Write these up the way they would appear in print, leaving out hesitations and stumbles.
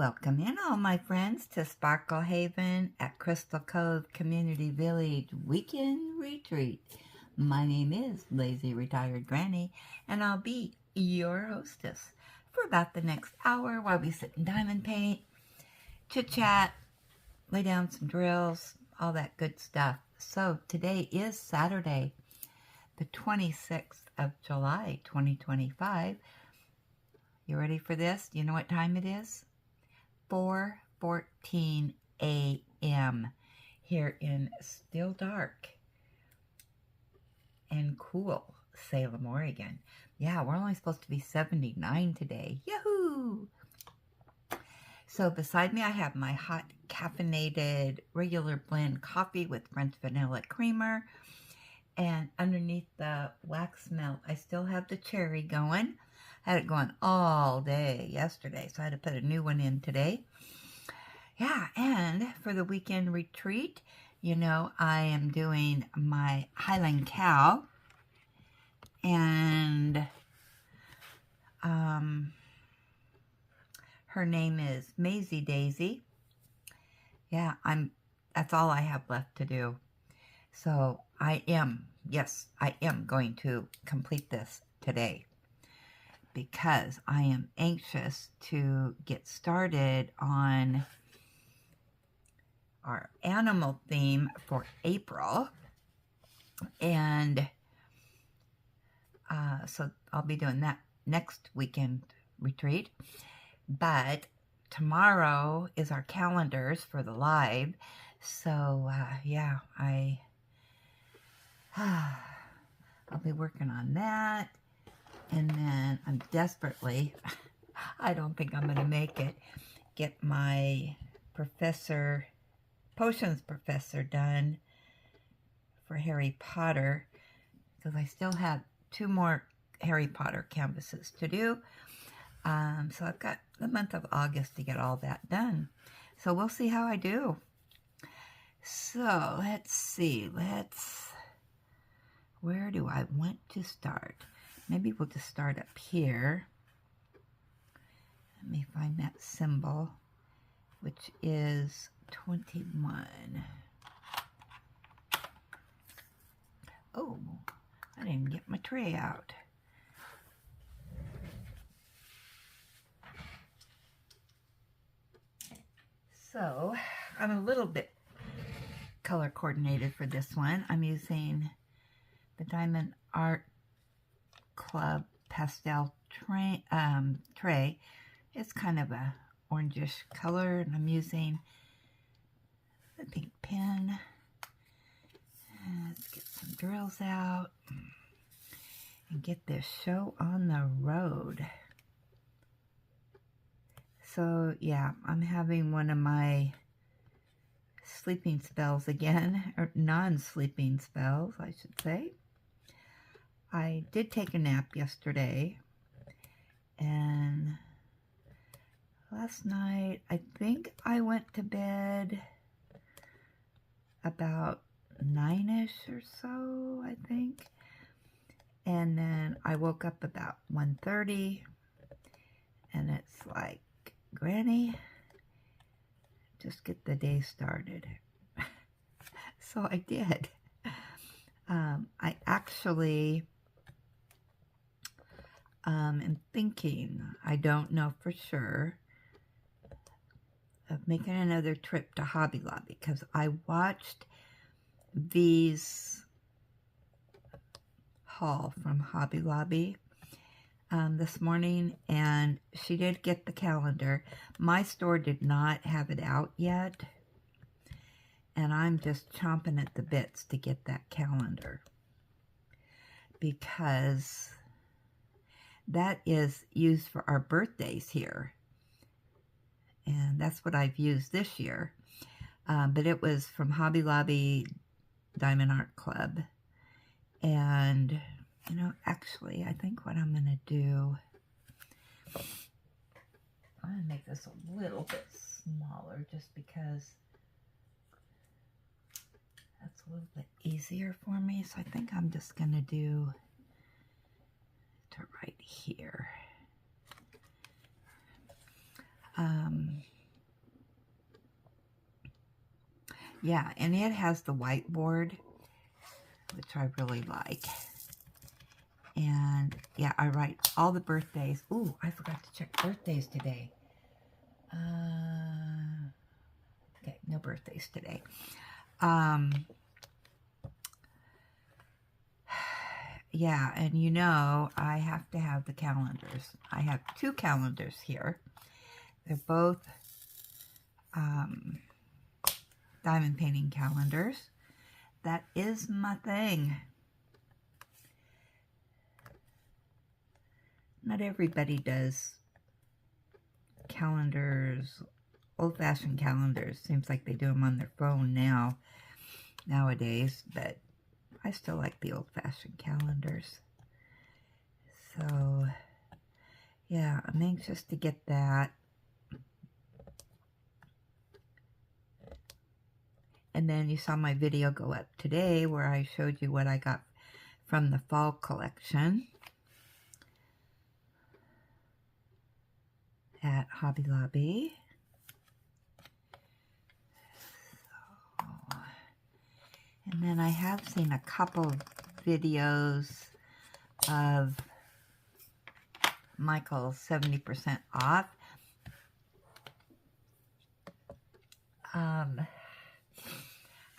Welcome in all my friends to Sparkle Haven at Crystal Cove Community Village Weekend Retreat. My name is Lazy Retired Granny, and I'll be your hostess for about the next hour while we sit and diamond paint, chit-chat, lay down some drills, all that good stuff. So today is Saturday, the 26th of July, 2025. You ready for this? Do you know what time it is? 4:14 a.m. here in still dark and cool Salem, Oregon. Yeah, we're only supposed to be 79 today. Yahoo! So beside me I have my hot caffeinated regular blend coffee with French vanilla creamer, and underneath the wax melt I still have the cherry going. I had it going all day yesterday, so I had to put a new one in today. Yeah, and for the weekend retreat, you know, I am doing my Highland cow, and her name is Maisie Daisy. Yeah, that's all I have left to do. So I am going to complete this today, because I am anxious to get started on our animal theme for April. And so I'll be doing that next weekend retreat. But tomorrow is our calendars for the live. So yeah, I'll be working on that. And then I'm desperately, I don't think I'm going to make it, get my potions professor done for Harry Potter, because I still have 2 more Harry Potter canvases to do. So I've got the month of August to get all that done. So we'll see how I do. So let's see, where do I want to start? Maybe we'll just start up here. Let me find that symbol, which is 21. Oh, I didn't get my tray out. So I'm a little bit color coordinated for this one. I'm using the Diamond Art Club pastel tray. It's kind of a orangish color, and I'm using the pink pen. Let's get some drills out and get this show on the road. So yeah, I'm having one of my sleeping spells again, or non-sleeping spells, I should say. I did take a nap yesterday, and last night I think I went to bed about 9-ish or so, I think. And then I woke up about 1:30, and it's like, Granny, just get the day started. So I did. I actually am thinking, I don't know for sure, of making another trip to Hobby Lobby, because I watched V's haul from Hobby Lobby this morning, and she did get the calendar. My store did not have it out yet, and I'm just chomping at the bits to get that calendar, because that is used for our birthdays here, and that's what I've used this year. But it was from Hobby Lobby Diamond Art Club. And you know, actually, I think what I'm going to do, I'm going to make this a little bit smaller, just because that's a little bit easier for me. So I think I'm just going to do to right here. Yeah, and it has the whiteboard, which I really like. And yeah, I write all the birthdays. Ooh, I forgot to check birthdays today. Okay, no birthdays today. Yeah, and you know, I have to have the calendars. I have 2 calendars here. They're both diamond painting calendars. That is my thing. Not everybody does calendars, old-fashioned calendars. Seems like they do them on their phone nowadays, but I still like the old-fashioned calendars. So, yeah, I'm anxious to get that. And then you saw my video go up today where I showed you what I got from the fall collection at Hobby Lobby. So, and then I have seen a couple of videos of Michael's 70% off.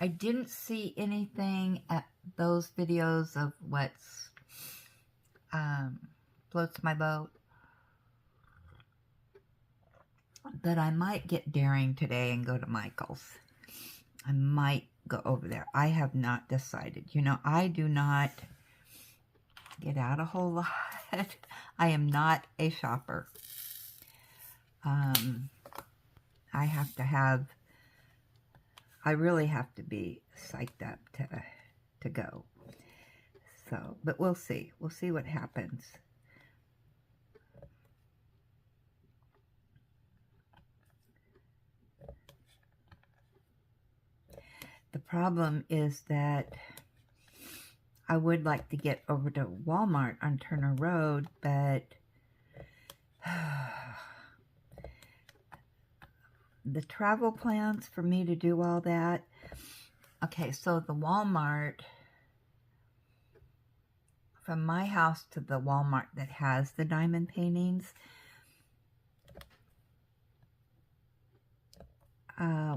I didn't see anything at those videos of what's floats my boat, but I might get daring today and go to Michael's. I might go over there. I have not decided. You know, I do not get out a whole lot. I am not a shopper. I really have to be psyched up to go. So, but we'll see. We'll see what happens. The problem is that I would like to get over to Walmart on Turner Road, but the travel plans for me to do all that. Okay, so the Walmart, from my house to the Walmart that has the diamond paintings,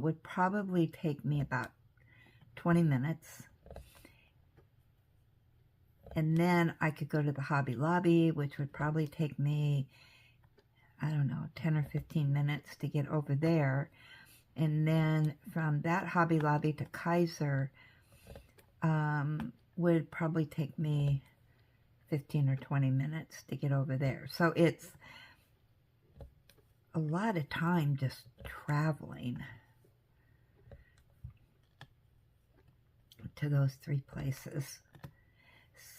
would probably take me about 20 minutes. And then I could go to the Hobby Lobby, which would probably take me, I don't know, 10 or 15 minutes to get over there. And then from that Hobby Lobby to Kaiser would probably take me 15 or 20 minutes to get over there. So it's a lot of time just traveling to those 3 places.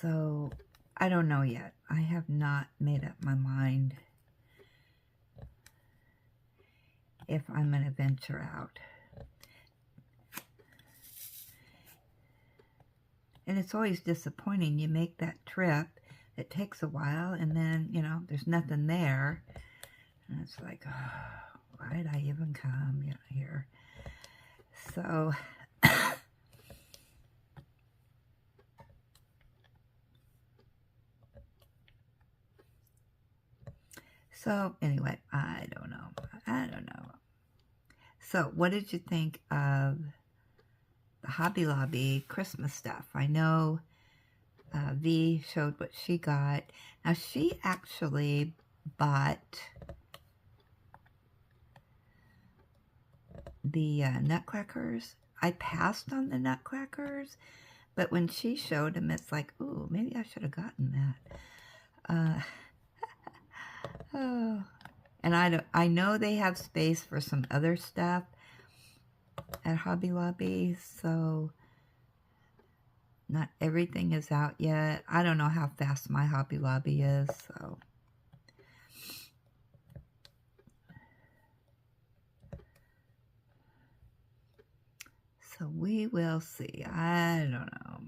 So I don't know yet. I have not made up my mind if I'm going to venture out. And it's always disappointing. You make that trip, it takes a while, and then, you know, there's nothing there. And it's like, oh, why did I even come, you know, here? So, so anyway, I don't know. So, what did you think of the Hobby Lobby Christmas stuff? I know V showed what she got. Now, she actually bought the nutcrackers. I passed on the nutcrackers, but when she showed them, it's like, ooh, maybe I should have gotten that. Oh. And I know they have space for some other stuff at Hobby Lobby, so not everything is out yet. I don't know how fast my Hobby Lobby is, so. So we will see. I don't know.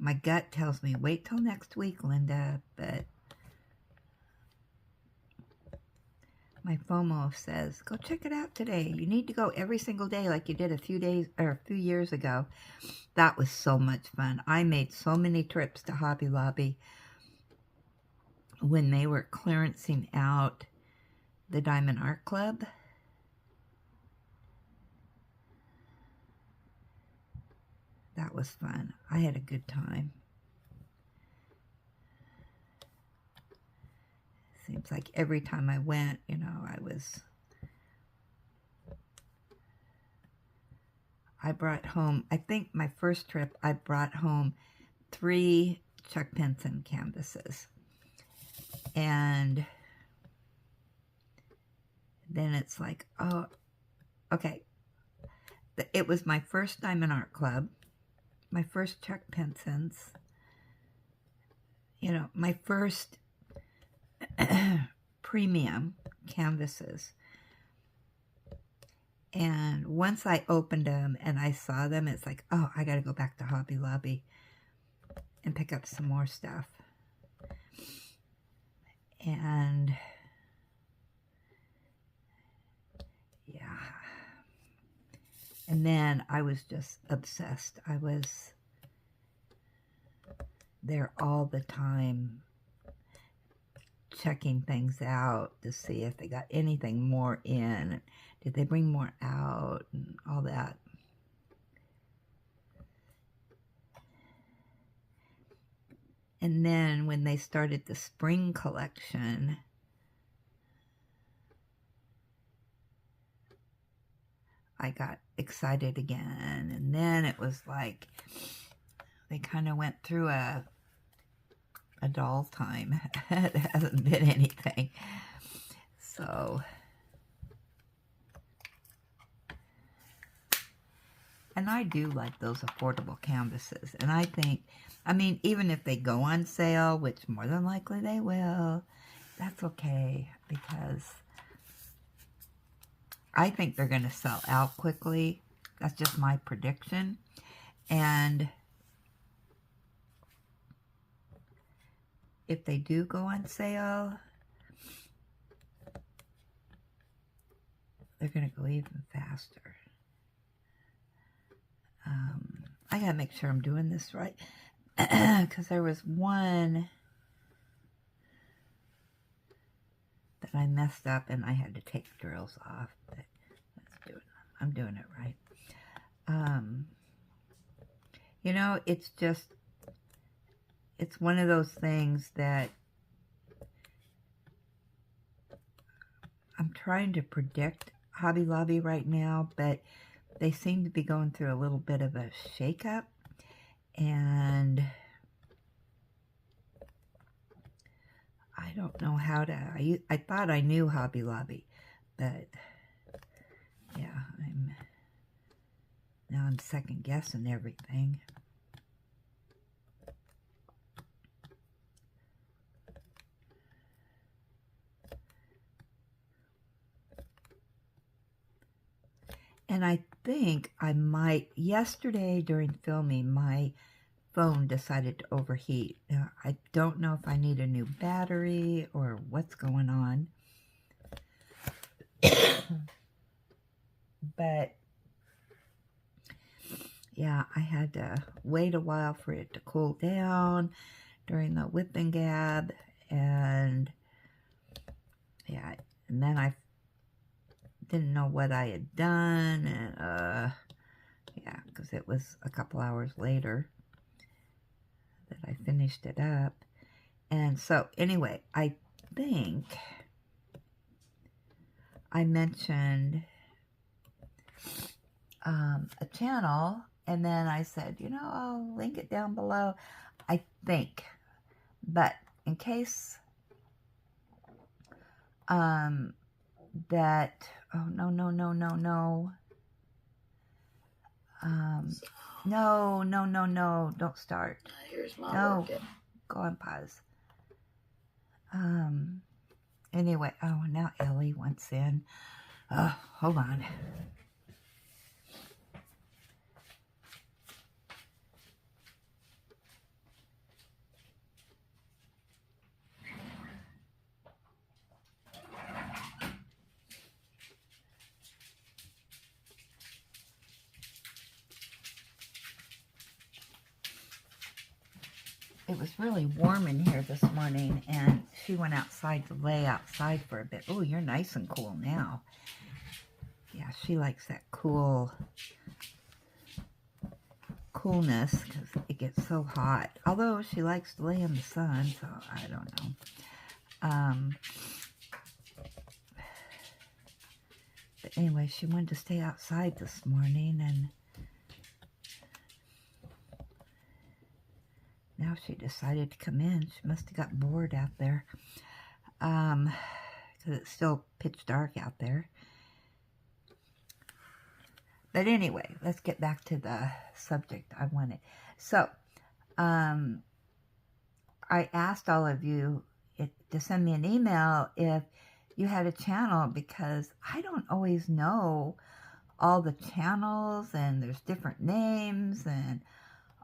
My gut tells me wait till next week, Linda, but my FOMO says, go check it out today. You need to go every single day like you did a few years ago. That was so much fun. I made so many trips to Hobby Lobby when they were clearancing out the Diamond Art Club. That was fun. I had a good time. Seems like every time I went, you know, I brought home, I think my first trip, I brought home 3 Chuck Pinson canvases. And then it's like, oh, okay. It was my first Diamond Art Club, my first Chuck Pinsons, you know, my first premium canvases. And once I opened them and I saw them, it's like, oh, I got to go back to Hobby Lobby and pick up some more stuff. And yeah. And then I was just obsessed. I was there all the time, checking things out to see if they got anything more in. Did they bring more out and all that? And then when they started the spring collection, I got excited again. And then it was like they kind of went through a dull time. It hasn't been anything. So, and I do like those affordable canvases. And I think, I mean, even if they go on sale, which more than likely they will, that's okay, because I think they're going to sell out quickly. That's just my prediction. And if they do go on sale, they're going to go even faster. I got to make sure I'm doing this right, because there was one that I messed up and I had to take the drills off, but let's do it. I'm doing it right. You know, it's one of those things that I'm trying to predict Hobby Lobby right now, but they seem to be going through a little bit of a shakeup, and I don't know how to, I thought I knew Hobby Lobby, but yeah, now I'm second guessing everything. And I think I might, yesterday during filming, my phone decided to overheat. Now, I don't know if I need a new battery or what's going on. But, yeah, I had to wait a while for it to cool down during the whip and gab. And, yeah, and then I didn't know what I had done, and yeah, because it was a couple hours later that I finished it up. And so anyway, I think I mentioned a channel, and then I said, you know, I'll link it down below, I think. But in case that, oh, no, no, don't start. Here's my No, working. go on pause. Anyway, oh, now Ellie wants in. Hold on. it was really warm in here this morning, and she went outside to lay outside for a bit. Oh, you're nice and cool now. Yeah, she likes that coolness because it gets so hot. Although she likes to lay in the sun, so I don't know. But anyway, she wanted to stay outside this morning, and now she decided to come in. She must have got bored out there, because it's still pitch dark out there. But anyway, let's get back to the subject I wanted. So, I asked all of you to send me an email if you had a channel, because I don't always know all the channels, and there's different names and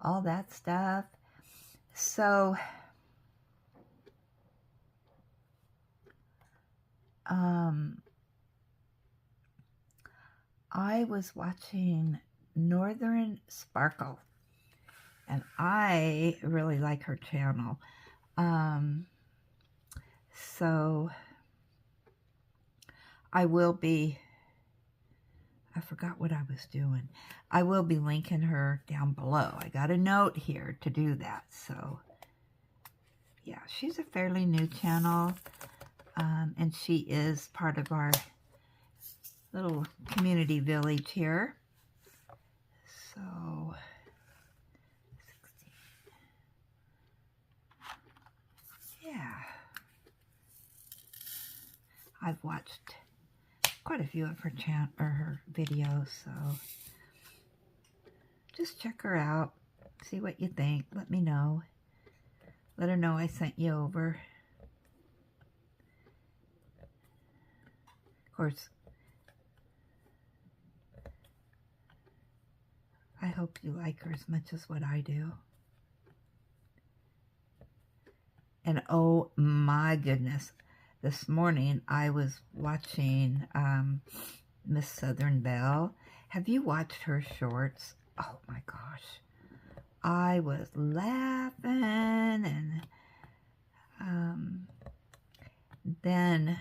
all that stuff. So, I was watching Northern Sparkle, and I really like her channel. So I will be, I forgot what I was doing. I will be linking her down below. I got a note here to do that. So yeah, she's a fairly new channel, and she is part of our little community village here. So 16. Yeah, I've watched quite a few of her her videos, so just check her out, see what you think, let me know, let her know I sent you over. Of course, I hope you like her as much as what I do. And oh my goodness, this morning I was watching Miss Southern Belle. Have you watched her shorts? Oh my gosh. I was laughing, and then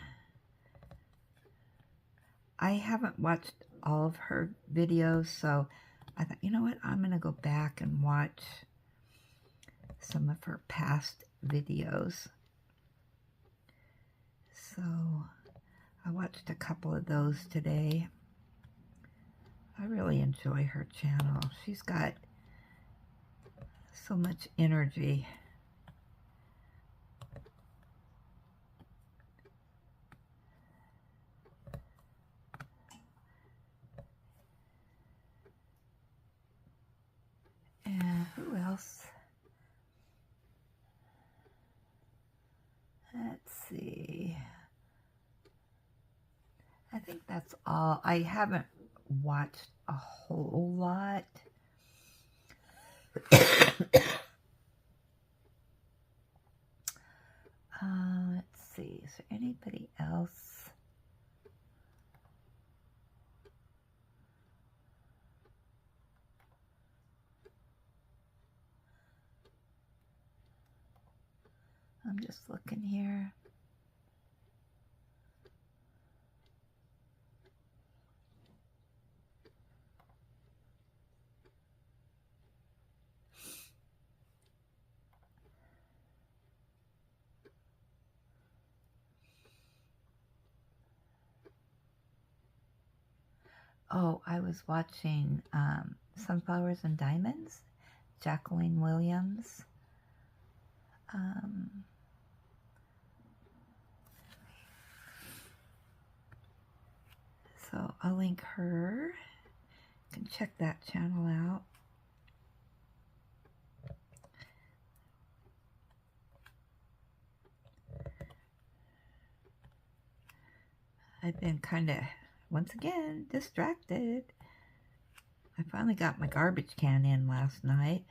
I haven't watched all of her videos, so I thought, you know what, I'm going to go back and watch some of her past videos. So I watched a couple of those today. I really enjoy her channel. She's got so much energy. And who else? Let's see. I think that's all. I haven't watched a whole lot. Let's see. Is there anybody else? I'm just looking here. Oh, I was watching Sunflowers and Diamonds, Jacqueline Williams. So I'll link her. You can check that channel out. I've been kind of, once again, distracted. I finally got my garbage can in last night.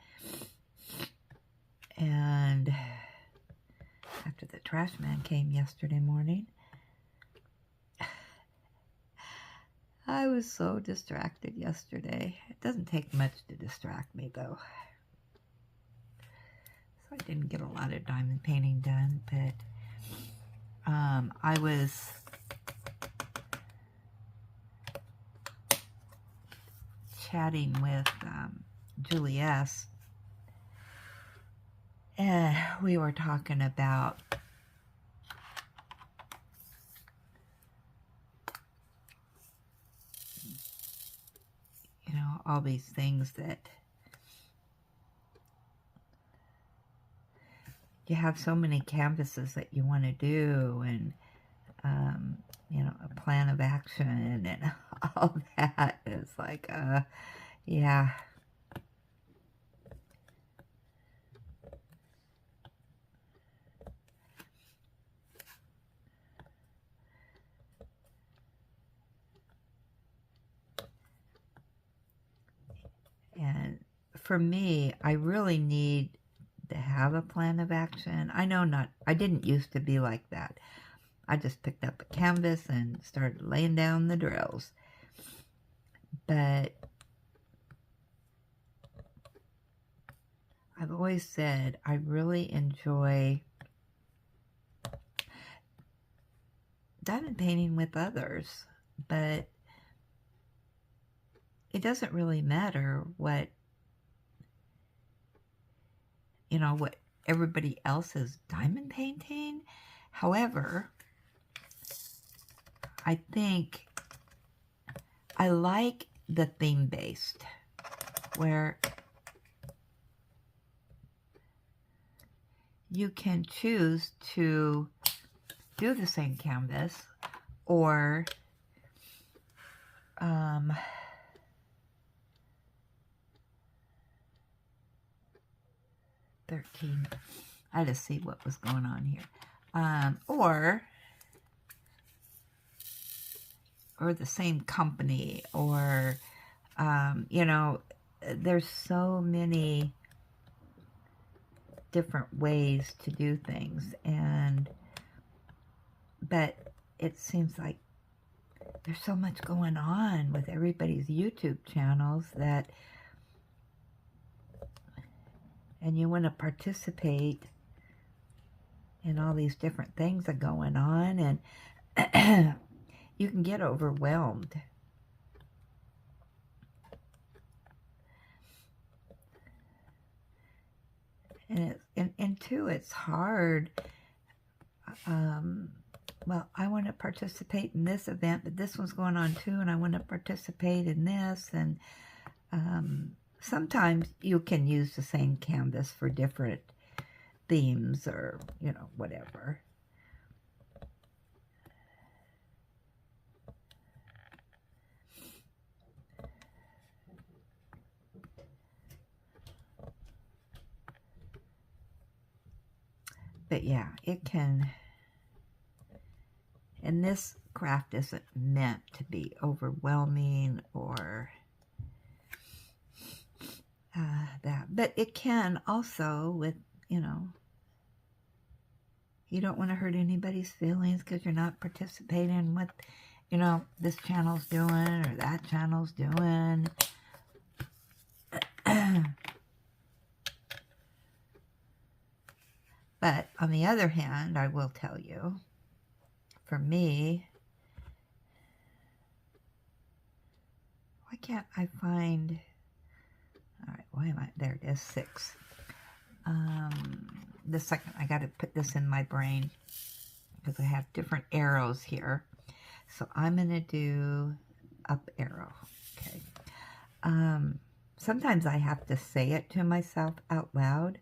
And after the trash man came yesterday morning, I was so distracted yesterday. It doesn't take much to distract me, though. I didn't get a lot of diamond painting done, but I was chatting with Julie S. And we were talking about all these things that you have so many canvases that you want to do, and a plan of action and all that. It's like, yeah. And for me, I really need to have a plan of action. I didn't used to be like that. I just picked up a canvas and started laying down the drills. But I've always said I really enjoy diamond painting with others, but it doesn't really matter what everybody else is diamond painting. However, I think I like the theme-based, where you can choose to do the same canvas, or 13. I had to see what was going on here. Or the same company, or there's so many different ways to do things, but it seems like there's so much going on with everybody's YouTube channels and you want to participate in all these different things that are going on, and you can get overwhelmed. And two, it's hard. Well, I want to participate in this event, but this one's going on too, and I want to participate in this. And sometimes you can use the same canvas for different themes, or whatever. But yeah, it can. And this craft isn't meant to be overwhelming or that. But it can also, with, you don't want to hurt anybody's feelings because you're not participating in what, this channel's doing or that channel's doing. But on the other hand, I will tell you, for me, why can't I find, all right, why am I, there it is, 6. The second, I got to put this in my brain because I have different arrows here. So I'm going to do up arrow, okay. Sometimes I have to say it to myself out loud,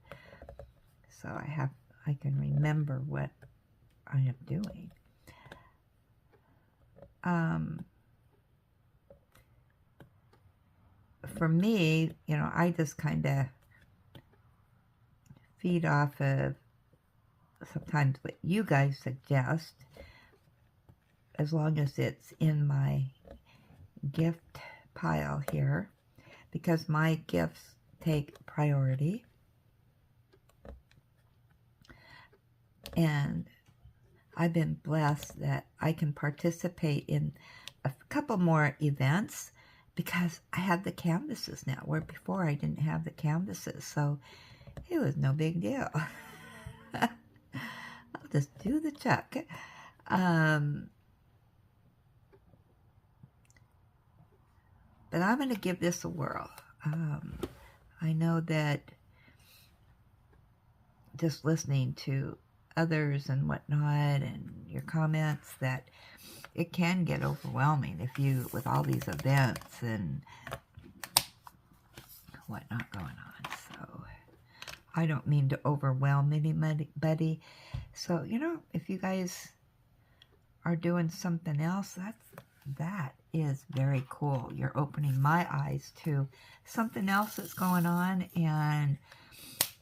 so I can remember what I am doing. For me, I just kind of feed off of sometimes what you guys suggest, as long as it's in my gift pile here, because my gifts take priority. And I've been blessed that I can participate in a couple more events because I have the canvases now, where before I didn't have the canvases. So It was no big deal. I'll just do the chuck. But I'm going to give this a whirl. I know that just listening to others and whatnot and your comments, that it can get overwhelming if you, with all these events and whatnot going on. So I don't mean to overwhelm anybody. So, you know, if you guys are doing something else, that is very cool. You're opening my eyes to something else that's going on, and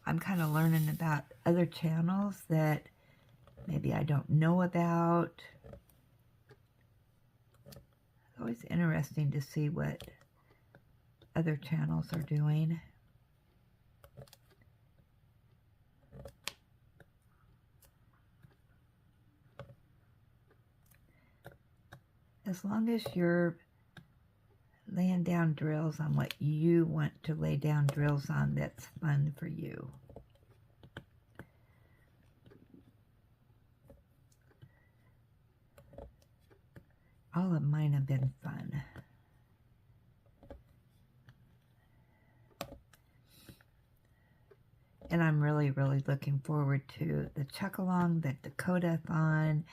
I'm kind of learning about other channels that maybe I don't know about. It's always interesting to see what other channels are doing. As long as you're laying down drills on what you want to lay down drills on, that's fun for you. All of mine have been fun. And I'm really, really looking forward to the Chuck-along, the Dakota-thon,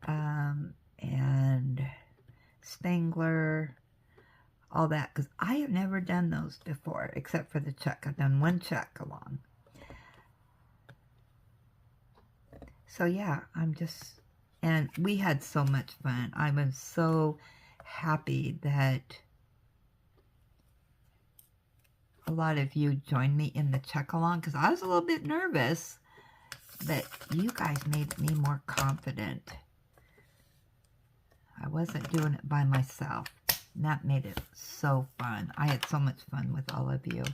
and Spangler, all that, because I have never done those before, except for the Chuck. I've done one Chuck-along. So yeah, and we had so much fun. I was so happy that a lot of you joined me in the Chuck-along, because I was a little bit nervous, but you guys made me more confident. I wasn't doing it by myself. And that made it so fun. I had so much fun with all of you.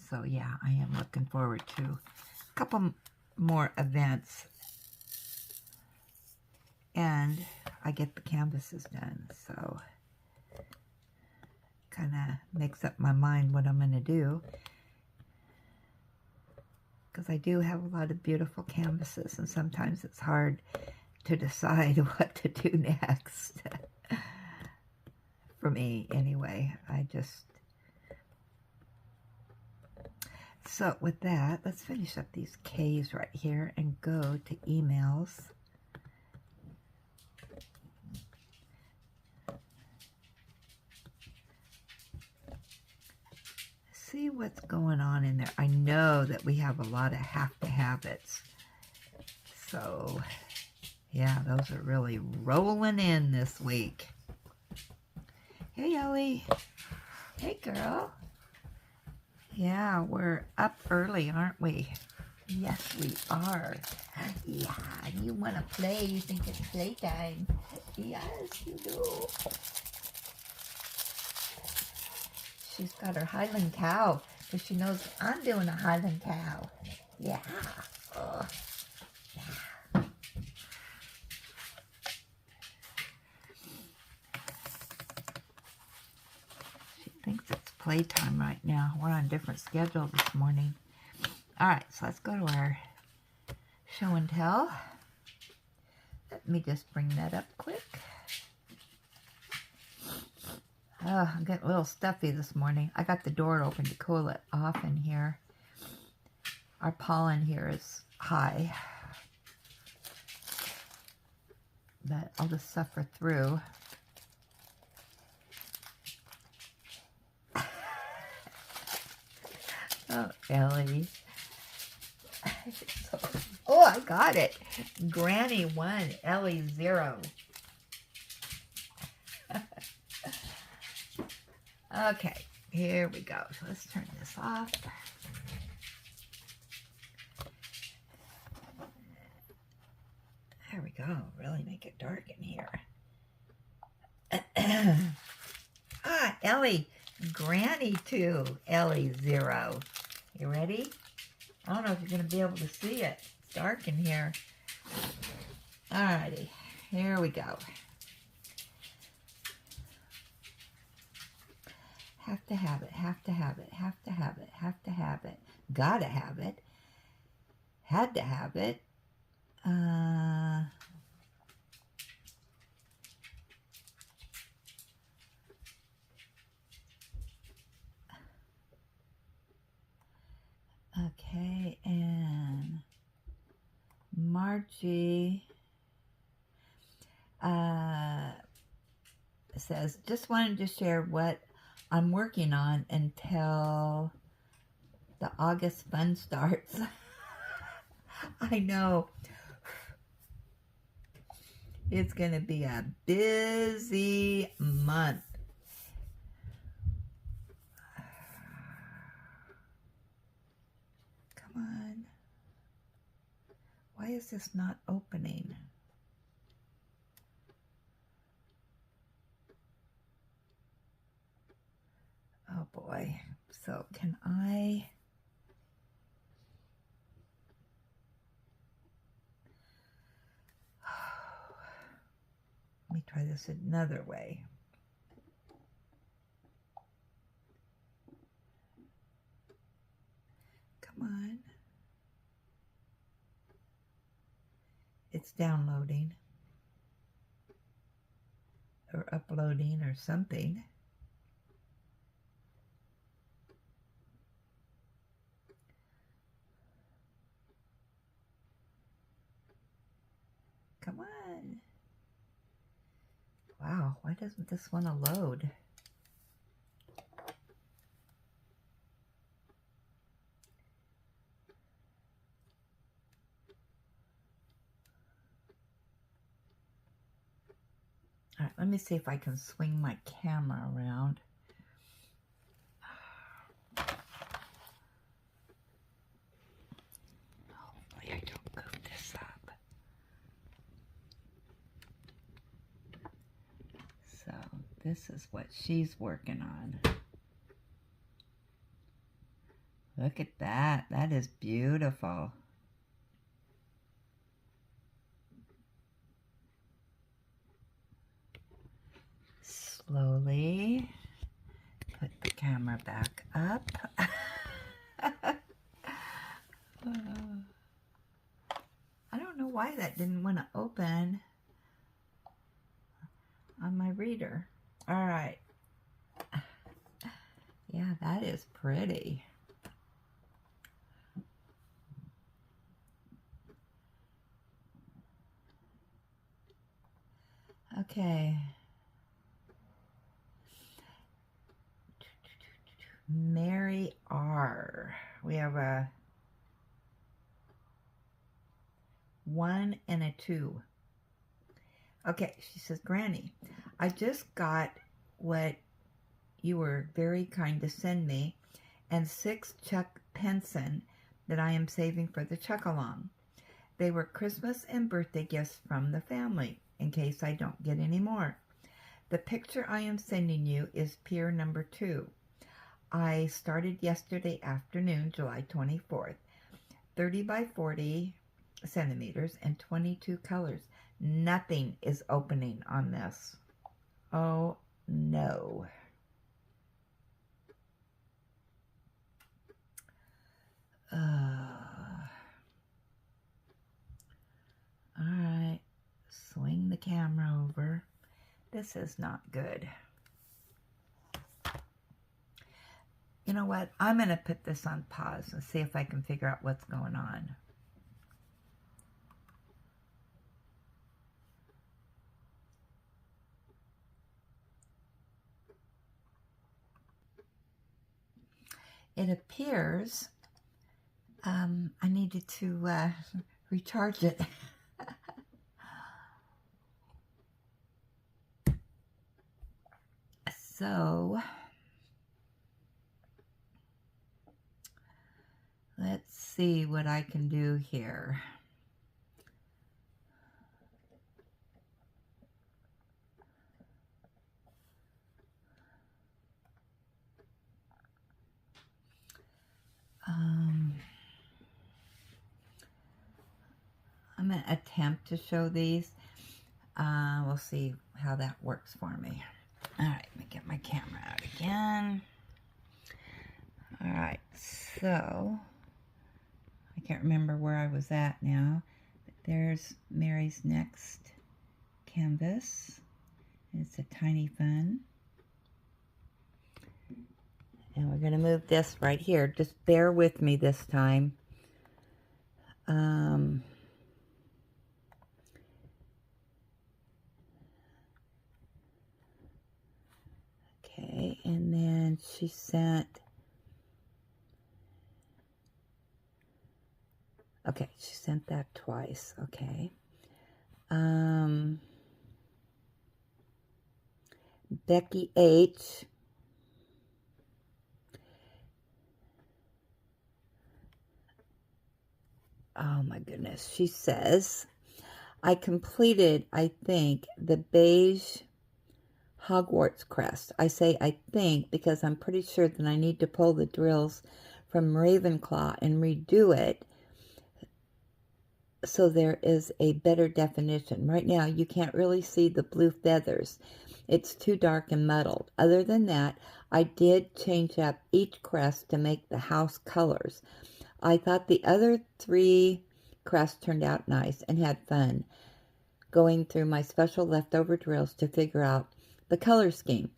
So yeah, I am looking forward to a couple more events. And I get the canvases done. So kind of makes up my mind what I'm going to do. Because I do have a lot of beautiful canvases, and sometimes it's hard to decide what to do next. For me, anyway. So with that, let's finish up these K's right here and go to emails. See what's going on in there. I know that we have a lot of have-to-have-its. So, yeah, those are really rolling in this week. Hey, Ellie. Hey, girl. Yeah, we're up early, aren't we? Yes, we are. Yeah, you want to play. You think it's playtime. Yes, you do. She's got her Highland cow, because she knows I'm doing a Highland cow. Yeah. Oh. Yeah. She thinks it's playtime right now. We're on a different schedule this morning. All right, so let's go to our show and tell. Let me just bring that up quick. Oh, I'm getting a little stuffy this morning. I got the door open to cool it off in here. Our pollen here is high. But I'll just suffer through. Oh, Ellie. Oh, I got it. Granny 1, Ellie 0. Okay, here we go. So let's turn this off. There we go. Really make it dark in here. Ellie, Granny 2, Ellie 0. You ready? I don't know if you're going to be able to see it. It's dark in here. Alrighty, here we go. Have to have it, have to have it, have to have it, have to have it. Gotta have it. Had to have it. Okay, and Margie says, just wanted to share what I'm working on until the August fun starts. I know. It's going to be a busy month. Come on. Why is this not opening? Oh boy. So can I... Let me try this another way. Come on. It's downloading. Or uploading or something. Come on. Wow, why doesn't this want to load? All right, let me see if I can swing my camera around. Hopefully I don't goof this up. So this is what she's working on. Look at that. That is beautiful. Slowly put the camera back up. I don't know why that didn't want to open on my reader. All right. Yeah, that is pretty. Okay. Mary R. We have a 1 and a 2. Okay, she says, Granny, I just got what you were very kind to send me and 6 Chuck Penson that I am saving for the Chuck-along. They were Christmas and birthday gifts from the family, in case I don't get any more. The picture I am sending you is pier number 2. I started yesterday afternoon, July 24th. 30 by 40 centimeters and 22 colors. Nothing is opening on this. Oh, no. All right. Swing the camera over. This is not good. You know what? I'm going to put this on pause and see if I can figure out what's going on. It appears I needed to recharge it. So, let's see what I can do here. I'm going to attempt to show these. We'll see how that works for me. All right, let me get my camera out again. All right, so I can't remember where I was at now. But there's Mary's next canvas. It's a tiny fun. And we're going to move this right here. Just bear with me this time. Okay, and then she sent... Okay, she sent that twice. Okay. Becky H. Oh my goodness. She says, I completed, I think, the beige Hogwarts crest. I say I think because I'm pretty sure that I need to pull the drills from Ravenclaw and redo it so there is a better definition. Right now you can't really see the blue feathers. It's too dark and muddled. Other than that, I did change up each crest to make the house colors. I thought the other 3 crests turned out nice and had fun going through my special leftover drills to figure out the color scheme.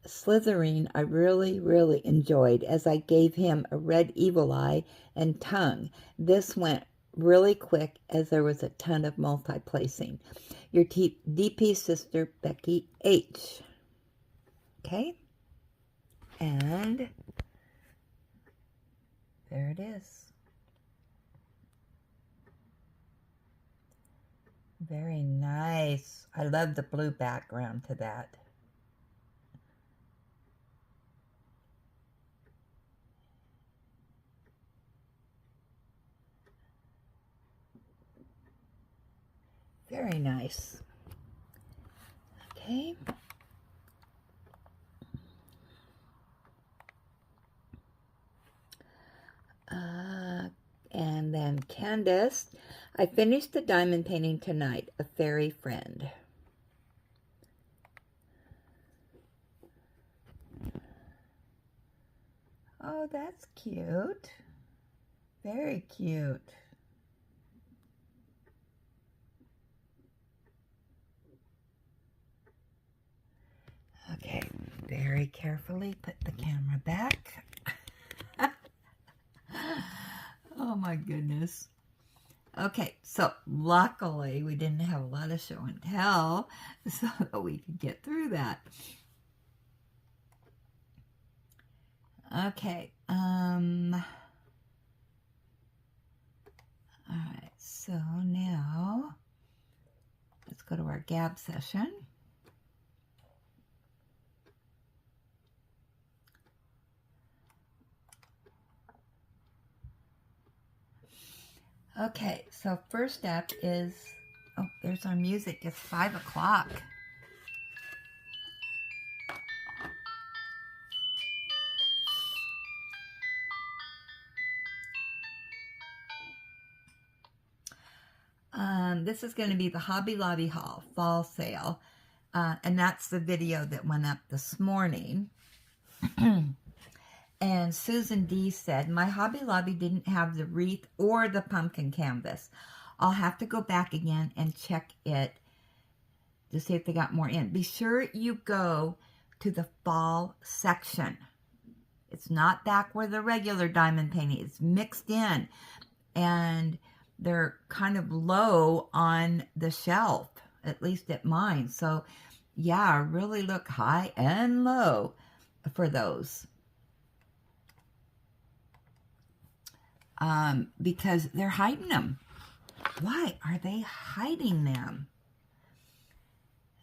Slytherin I really, really enjoyed as I gave him a red evil eye and tongue. This went really quick as there was a ton of multi-placing. Your DP sister, Becky H. Okay? And there it is. Very nice. I love the blue background to that. Very nice. Okay. And then Candace, I finished the diamond painting tonight, A Fairy Friend. Oh, that's cute. Very cute. Okay, very carefully put the camera back. Oh my goodness. Okay, so luckily we didn't have a lot of show and tell so that we could get through that. Okay, all right, so now let's go to our gab session. Okay, so first up is, oh, there's our music. It's 5 o'clock. This is going to be the Hobby Lobby Haul fall sale, and that's the video that went up this morning. And Susan D said, my Hobby Lobby didn't have the wreath or the pumpkin canvas. I'll have to go back again and check it to see if they got more in. Be sure you go to the fall section. It's not back where the regular diamond painting is. It's mixed in, and they're kind of low on the shelf, at least at mine. So yeah, really look high and low for those. Because they're hiding them. Why are they hiding them?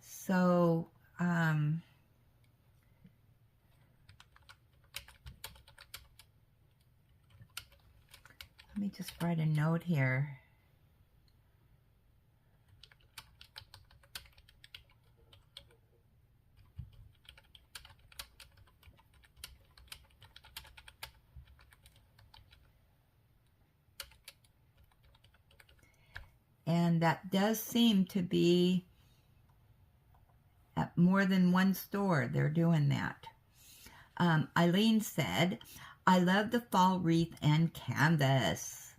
So, let me just write a note here. And that does seem to be at more than one store. They're doing that. Eileen said, I love the fall wreath and canvas.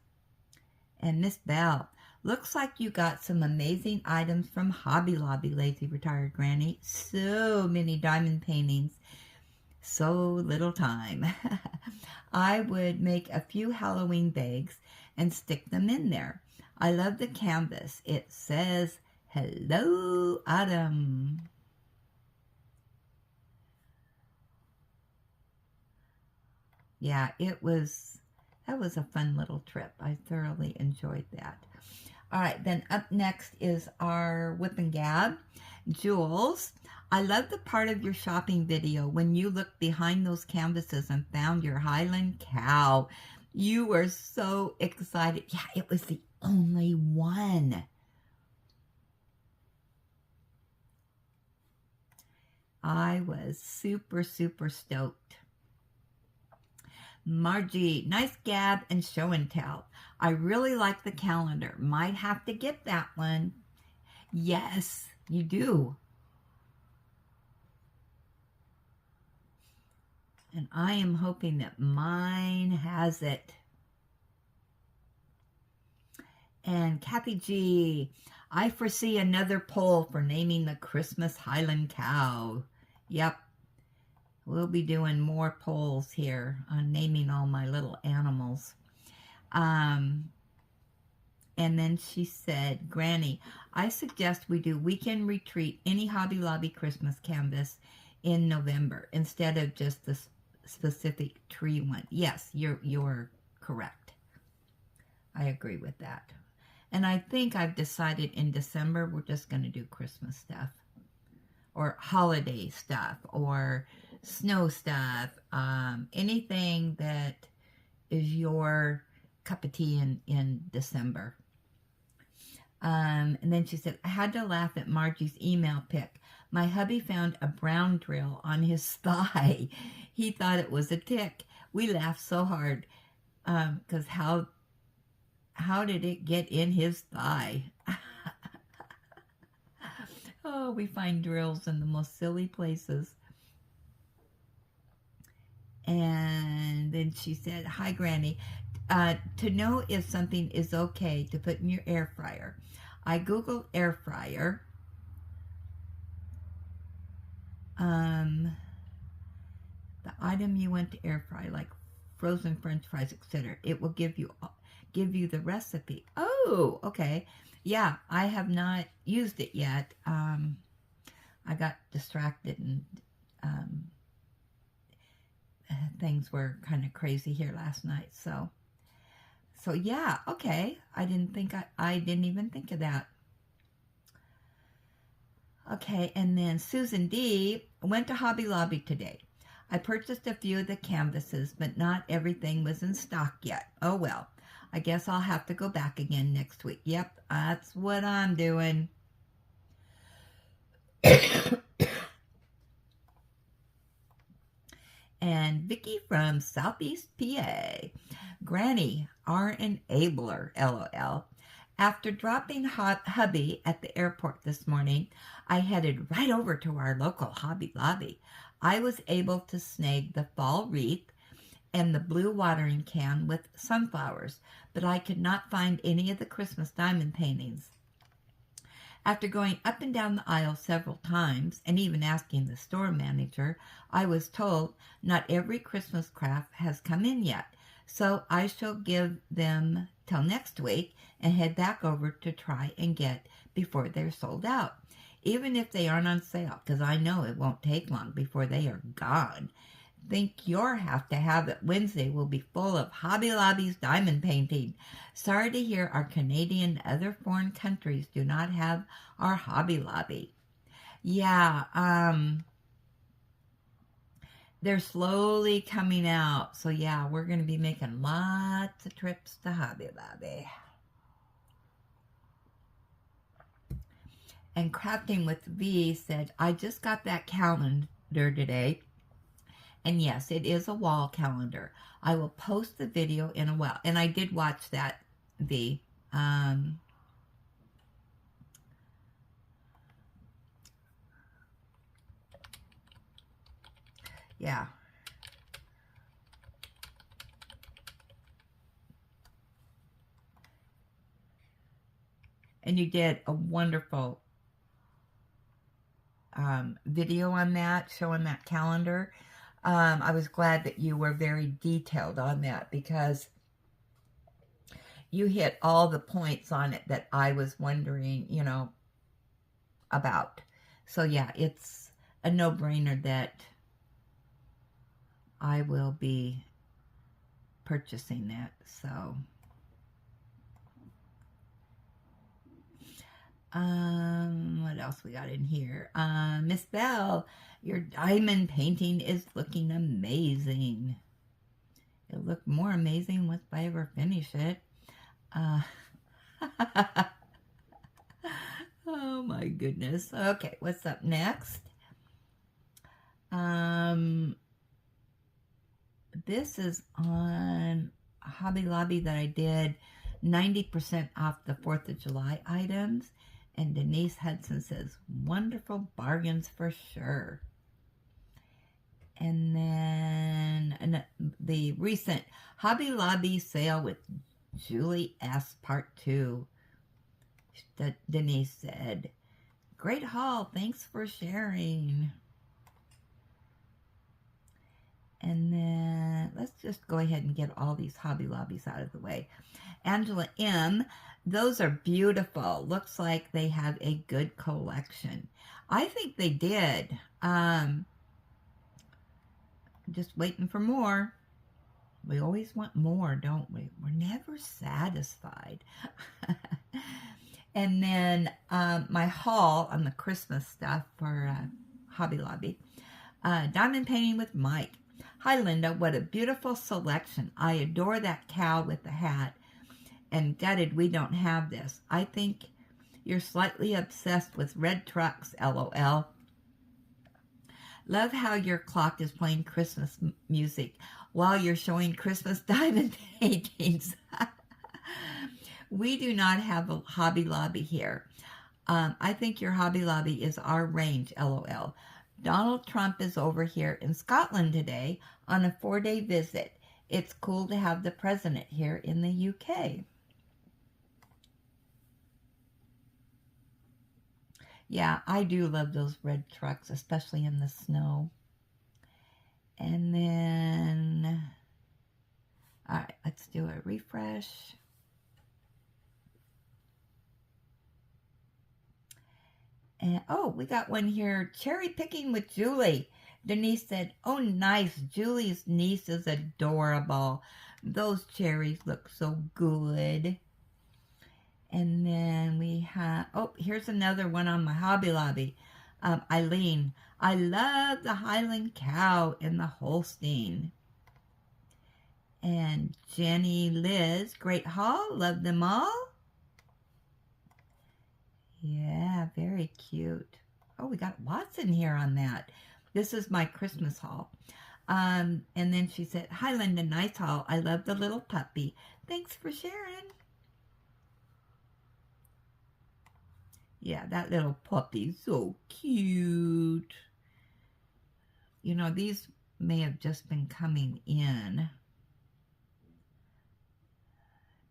And Miss Bell, looks like you got some amazing items from Hobby Lobby, Lazy Retired Granny. So many diamond paintings. So little time. I would make a few Halloween bags and stick them in there. I love the canvas. It says, "Hello, Autumn." Yeah, that was a fun little trip. I thoroughly enjoyed that. All right, then up next is our Whip and Gab. Jules, I love the part of your shopping video when you looked behind those canvases and found your Highland cow. You were so excited. Yeah, it was the only one. I was super, super stoked. Margie, nice Gab and show and tell. I really like the calendar. Might have to get that one. Yes, you do. And I am hoping that mine has it. And Kathy G, I foresee another poll for naming the Christmas Highland cow. Yep. We'll be doing more polls here on naming all my little animals. And then she said, Granny, I suggest we do weekend retreat any Hobby Lobby Christmas canvas in November instead of just the specific tree one. Yes, you're correct. I agree with that. And I think I've decided in December we're just going to do Christmas stuff or holiday stuff or snow stuff, anything that is your cup of tea in December. And then she said, I had to laugh at Margie's email pic. My hubby found a brown drill on his thigh. He thought it was a tick. We laughed so hard because how did it get in his thigh? Oh, we find drills in the most silly places. And then she said, hi, Granny. To know if something is okay to put in your air fryer. I Googled air fryer. The item you want to air fry, like frozen French fries, etc. It will give you the recipe. Oh, okay. Yeah, I have not used it yet. I got distracted and things were kind of crazy here last night. So yeah, okay. I didn't even think of that. Okay, and then Susan D. went to Hobby Lobby today. I purchased a few of the canvases, but not everything was in stock yet. Oh well, I guess I'll have to go back again next week. Yep, that's what I'm doing. And Vicky from Southeast PA. Granny, our enabler, LOL. After dropping hubby at the airport this morning, I headed right over to our local Hobby Lobby. I was able to snag the fall wreath and the blue watering can with sunflowers, but I could not find any of the Christmas diamond paintings. After going up and down the aisle several times, and even asking the store manager, I was told not every Christmas craft has come in yet, so I shall give them till next week and head back over to try and get before they're sold out, even if they aren't on sale, because I know it won't take long before they are gone. Think your Have to Have It Wednesday will be full of Hobby Lobby's diamond painting. Sorry to hear our Canadian and other foreign countries do not have our Hobby Lobby. Yeah, they're slowly coming out. So yeah, we're going to be making lots of trips to Hobby Lobby. And Crafting with V said, I just got that calendar today. And yes, it is a wall calendar. I will post the video in a while. And I did watch that, V. Yeah. And you did a wonderful video on that, showing that calendar. I was glad that you were very detailed on that because you hit all the points on it that I was wondering, you know, about. So yeah, it's a no-brainer that I will be purchasing that. So what else we got in here? Miss Bell, your diamond painting is looking amazing. It'll look more amazing once I ever finish it. Oh my goodness. Okay, what's up next? This is on Hobby Lobby that I did 90% off the 4th of July items. And Denise Hudson says, wonderful bargains for sure. And then the recent Hobby Lobby sale with Julie S. Part 2. Denise said, great haul. Thanks for sharing. And then let's just go ahead and get all these Hobby Lobbies out of the way. Angela M., those are beautiful. Looks like they have a good collection. I think they did. Just waiting for more. We always want more, don't we? We're never satisfied. And then my haul on the Christmas stuff for Hobby Lobby. Diamond Painting with Mike. Hi, Linda. What a beautiful selection. I adore that cow with the hat. And gutted we don't have this. I think you're slightly obsessed with red trucks, LOL. Love how your clock is playing Christmas music while you're showing Christmas diamond paintings. We do not have a Hobby Lobby here. I think your Hobby Lobby is our range, LOL. Donald Trump is over here in Scotland today on a 4-day visit. It's cool to have the president here in the UK. Yeah, I do love those red trucks, especially in the snow. And then, all right, let's do a refresh. And, oh, we got one here, cherry picking with Julie. Denise said, oh, nice. Julie's niece is adorable. Those cherries look so good. And then we have, oh, here's another one on my Hobby Lobby. Eileen, I love the Highland cow and the Holstein. And Jenny Liz, great haul. Love them all. Yeah, very cute. Oh, we got lots in here on that. This is my Christmas haul. And then she said, Highland, a nice haul. I love the little puppy. Thanks for sharing. Yeah, that little puppy's so cute. You know, these may have just been coming in.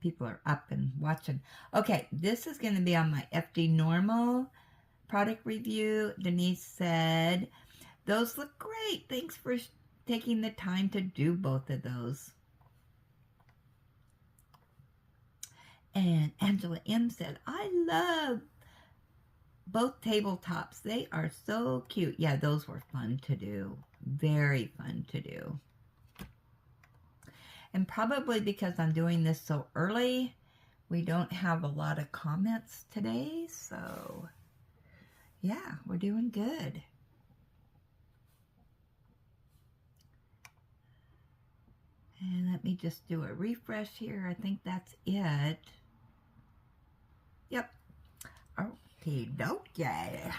People are up and watching. Okay, this is going to be on my FD Normal product review. Denise said, those look great. Thanks for taking the time to do both of those. And Angela M said, I love both tabletops. They are so cute. Yeah, those were fun to do. Very fun to do. And probably because I'm doing this so early, we don't have a lot of comments today. So, yeah, we're doing good. And let me just do a refresh here. I think that's it. Yep. Okay, dokie.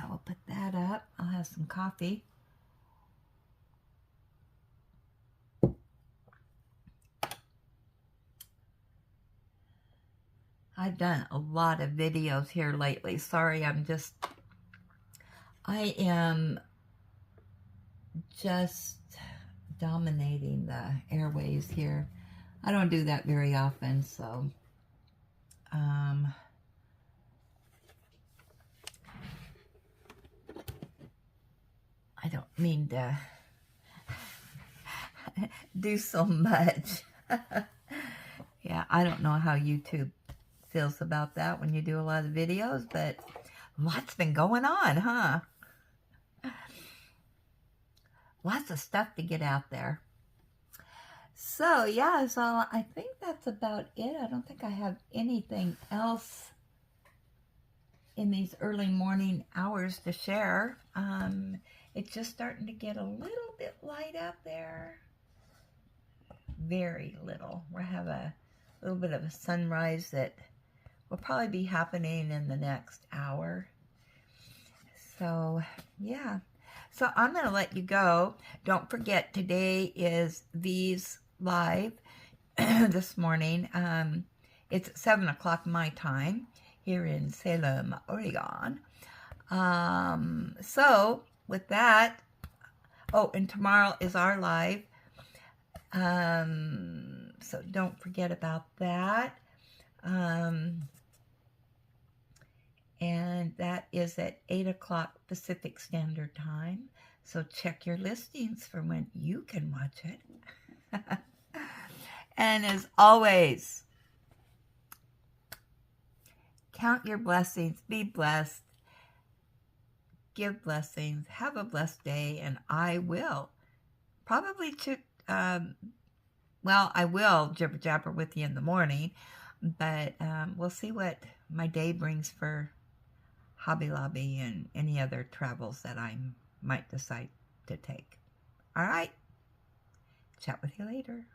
We'll put that up. I'll have some coffee. I've done a lot of videos here lately. Sorry, I am just dominating the airwaves here. I don't do that very often, so I don't mean to do so much. Yeah, I don't know how YouTube feels about that when you do a lot of videos, but lots been going on, huh? Lots of stuff to get out there. So, yeah, so I think that's about it. I don't think I have anything else in these early morning hours to share. It's just starting to get a little bit light out there. Very little. We'll have a little bit of a sunrise that will probably be happening in the next hour. So, yeah. So I'm going to let you go. Don't forget, today is V's Live this morning. It's 7 o'clock my time here in Salem, Oregon. So with that, oh, and tomorrow is our live. So don't forget about that. And that is at 8 o'clock Pacific Standard Time. So check your listings for when you can watch it. And as always, count your blessings, be blessed, give blessings, have a blessed day, and I will probably I will jibber jabber with you in the morning, but we'll see what my day brings for Hobby Lobby and any other travels that I might decide to take. All right. Chat with you later.